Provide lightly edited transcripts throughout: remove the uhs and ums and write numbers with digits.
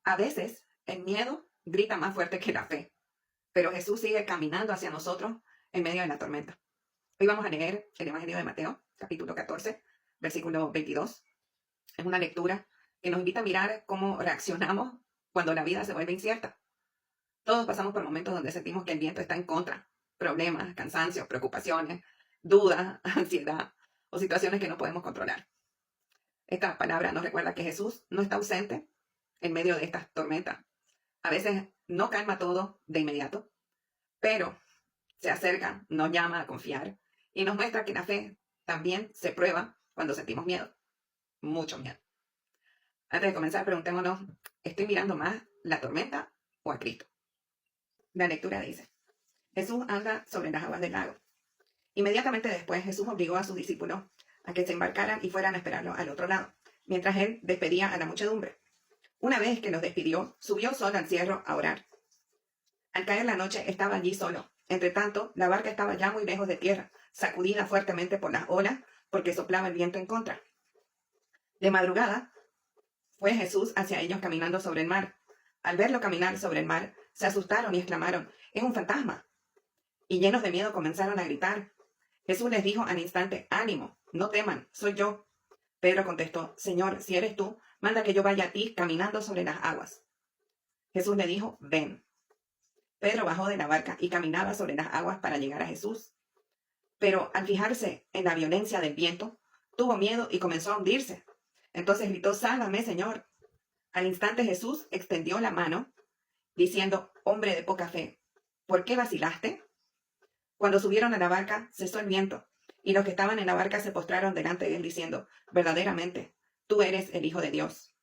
A veces el miedo grita más fuerte que la fe, pero Jesús sigue caminando hacia nosotros en medio de la tormenta. Hoy vamos a leer el Evangelio de Mateo, capítulo 14, versículo 22. Es una lectura que nos invita a mirar cómo reaccionamos cuando la vida se vuelve incierta. Todos pasamos por momentos donde sentimos que el viento está en contra. Problemas, cansancios, preocupaciones, dudas, ansiedad o situaciones que no podemos controlar. Esta palabra nos recuerda que Jesús no está ausente en medio de estas tormentas. A veces no calma todo de inmediato, pero se acerca, nos llama a confiar y nos muestra que la fe también se prueba cuando sentimos miedo, mucho miedo. Antes de comenzar, preguntémonos, ¿estoy mirando más la tormenta o a Cristo? La lectura dice, Jesús anda sobre las aguas del lago. Inmediatamente después, Jesús obligó a sus discípulos a que se embarcaran y fueran a esperarlo al otro lado, mientras él despedía a la muchedumbre. Una vez que los despidió, subió solo al cerro a orar. Al caer la noche, estaba allí solo. Entre tanto, la barca estaba ya muy lejos de tierra, sacudida fuertemente por las olas, porque soplaba el viento en contra. De madrugada, fue Jesús hacia ellos caminando sobre el mar. Al verlo caminar sobre el mar, se asustaron y exclamaron, «¡Es un fantasma!» Y llenos de miedo comenzaron a gritar. Jesús les dijo al instante, «Ánimo, no teman, soy yo». Pedro contestó, «Señor, si eres tú, manda que yo vaya a ti caminando sobre las aguas». Jesús le dijo, «Ven». Pedro bajó de la barca y caminaba sobre las aguas para llegar a Jesús. Pero al fijarse en la violencia del viento, tuvo miedo y comenzó a hundirse. Entonces gritó, «¡Sálvame, Señor!». Al instante Jesús extendió la mano, diciendo, «Hombre de poca fe, ¿por qué vacilaste?». Cuando subieron a la barca, cesó el viento, y los que estaban en la barca se postraron delante de él, diciendo, «Verdaderamente, tú eres el Hijo de Dios».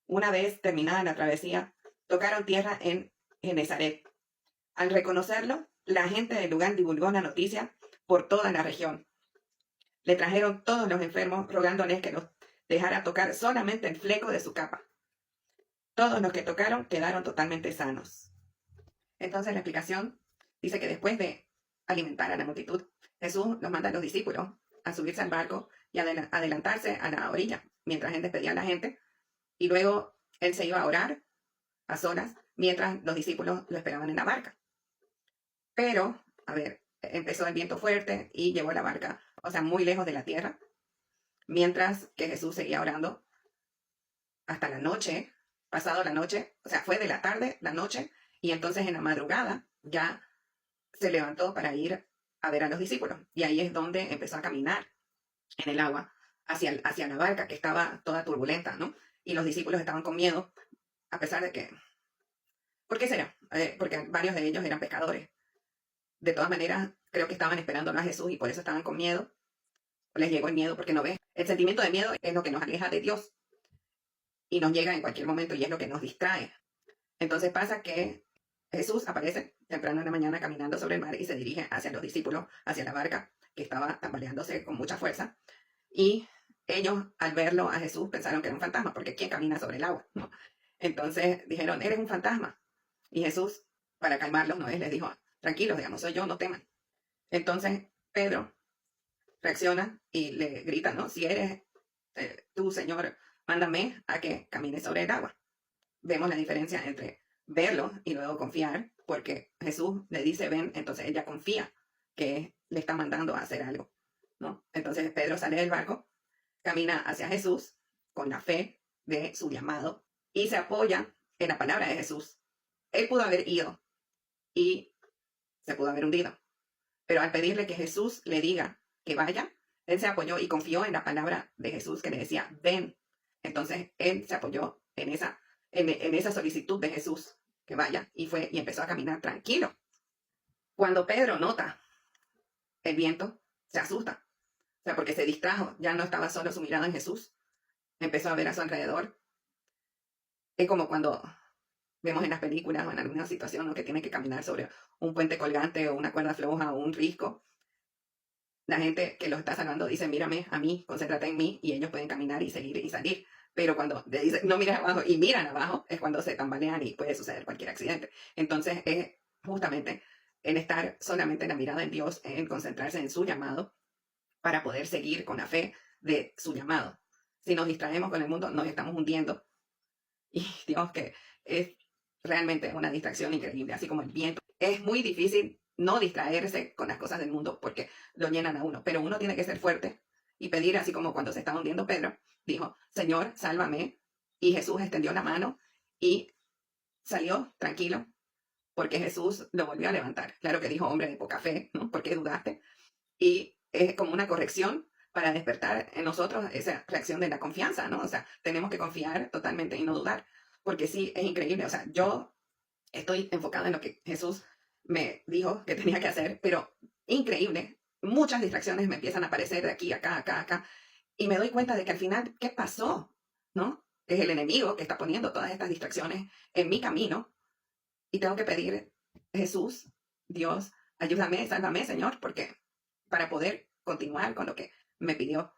Una vez terminada la travesía, tocaron tierra en Genesaret. Al reconocerlo, la gente del lugar divulgó la noticia por toda la región. Le trajeron todos los enfermos, rogándoles que los dejara tocar solamente el fleco de su capa. Todos los que tocaron quedaron totalmente sanos. Entonces la explicación dice que después de alimentar a la multitud, Jesús los manda a los discípulos a subirse al barco y adelantarse a la orilla, mientras él despedía a la gente, y luego él se iba a orar a solas, mientras los discípulos lo esperaban en la barca. Pero, empezó el viento fuerte y llevó la barca, muy lejos de la tierra, mientras que Jesús seguía orando hasta la noche, pasado la noche, fue de la tarde, la noche, y entonces en la madrugada ya se levantó para ir a ver a los discípulos. Y ahí es donde empezó a caminar en el agua hacia la barca que estaba toda turbulenta, ¿no? Y los discípulos estaban con miedo, a pesar de que... ¿Por qué será? Porque varios de ellos eran pescadores. De todas maneras, creo que estaban esperando a Jesús y por eso estaban con miedo. Les llegó el miedo porque no ven. El sentimiento de miedo es lo que nos aleja de Dios y nos llega en cualquier momento y es lo que nos distrae. Entonces pasa que Jesús aparece temprano en la mañana caminando sobre el mar y se dirige hacia los discípulos, hacia la barca que estaba tambaleándose con mucha fuerza. Y ellos, al verlo a Jesús, pensaron que era un fantasma, porque ¿quién camina sobre el agua?, ¿no? Entonces dijeron, «Eres un fantasma». Y Jesús, para calmarlos, no les dijo, «Tranquilos, soy yo, no teman». Entonces Pedro reacciona y le grita, ¿no? «Si eres tú, Señor, mándame a que camine sobre el agua». Vemos la diferencia entre verlo y luego confiar, porque Jesús le dice, «Ven», entonces ella confía que le está mandando a hacer algo, ¿no? Entonces Pedro sale del barco, camina hacia Jesús con la fe de su llamado y se apoya en la palabra de Jesús. Él pudo haber ido y se pudo haber hundido, pero al pedirle que Jesús le diga que vaya, él se apoyó y confió en la palabra de Jesús que le decía, «Ven». Entonces él se apoyó en esa solicitud de Jesús, que vaya, y fue y empezó a caminar tranquilo. Cuando Pedro nota el viento, se asusta, porque se distrajo, ya no estaba solo su mirada en Jesús, empezó a ver a su alrededor. Es como cuando vemos en las películas o en alguna situación, ¿no?, que tiene que caminar sobre un puente colgante o una cuerda floja o un risco. La gente que los está salvando dice, «Mírame a mí, concéntrate en mí», y ellos pueden caminar y seguir y salir. Pero cuando le dicen, «No mires abajo», y miran abajo, es cuando se tambalean y puede suceder cualquier accidente. Entonces es justamente en estar solamente en la mirada en Dios, en concentrarse en su llamado, para poder seguir con la fe de su llamado. Si nos distraemos con el mundo, nos estamos hundiendo. Y Dios, que es realmente una distracción increíble, así como el viento. Es muy difícil no distraerse con las cosas del mundo porque lo llenan a uno, pero uno tiene que ser fuerte y pedir, así como cuando se estaba hundiendo Pedro, dijo, Señor, sálvame. Y Jesús extendió la mano y salió tranquilo porque Jesús lo volvió a levantar. Claro que dijo, hombre de poca fe, ¿no? ¿Por qué dudaste? Y es como una corrección para despertar en nosotros esa reacción de la confianza, ¿no? O sea, tenemos que confiar totalmente y no dudar, porque sí, es increíble. O sea, yo estoy enfocada en lo que Jesús me dijo que tenía que hacer, pero increíble. Muchas distracciones me empiezan a aparecer de aquí, acá, acá, acá, y me doy cuenta de que al final, ¿qué pasó? ¿No? Es el enemigo que está poniendo todas estas distracciones en mi camino y tengo que pedir, Jesús, Dios, ayúdame, sálvame, Señor, porque para poder continuar con lo que me pidió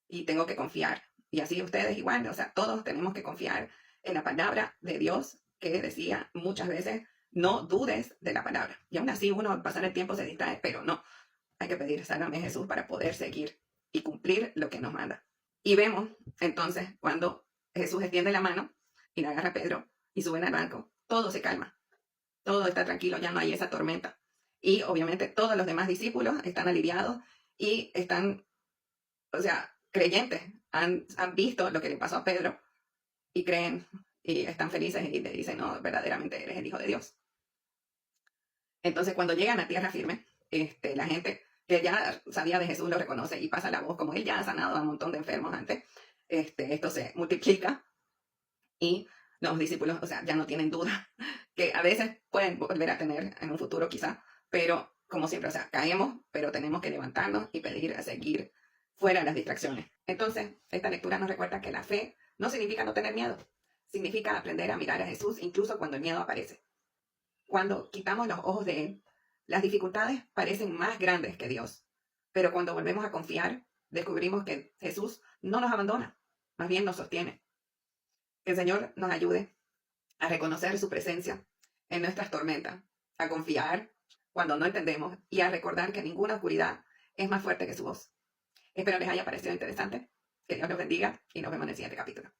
y tengo que confiar. Y así ustedes igual, o sea, todos tenemos que confiar en la palabra de Dios que decía muchas veces, no dudes de la palabra. Y aún así uno al pasar el tiempo se distrae, pero no, hay que pedir, sálvame Jesús para poder seguir y cumplir lo que nos manda. Y vemos entonces cuando Jesús extiende la mano y la agarra a Pedro y suben al banco, todo se calma, todo está tranquilo, ya no hay esa tormenta. Y obviamente todos los demás discípulos están aliviados y están, o sea, creyentes, han visto lo que le pasó a Pedro y creen y están felices y le dicen, no, verdaderamente eres el Hijo de Dios. Entonces, cuando llegan a tierra firme, la gente que ya sabía de Jesús lo reconoce y pasa la voz, como él ya ha sanado a un montón de enfermos antes, esto se multiplica y los discípulos, o sea, ya no tienen duda, que a veces pueden volver a tener en un futuro quizá, pero como siempre, o sea, caemos, pero tenemos que levantarnos y pedir a seguir fuera de las distracciones. Entonces, esta lectura nos recuerda que la fe no significa no tener miedo, significa aprender a mirar a Jesús incluso cuando el miedo aparece. Cuando quitamos los ojos de Él, las dificultades parecen más grandes que Dios, pero cuando volvemos a confiar, descubrimos que Jesús no nos abandona, más bien nos sostiene. Que el Señor nos ayude a reconocer su presencia en nuestras tormentas, a confiar cuando no entendemos y a recordar que ninguna oscuridad es más fuerte que su voz. Espero les haya parecido interesante. Que Dios los bendiga y nos vemos en el siguiente capítulo.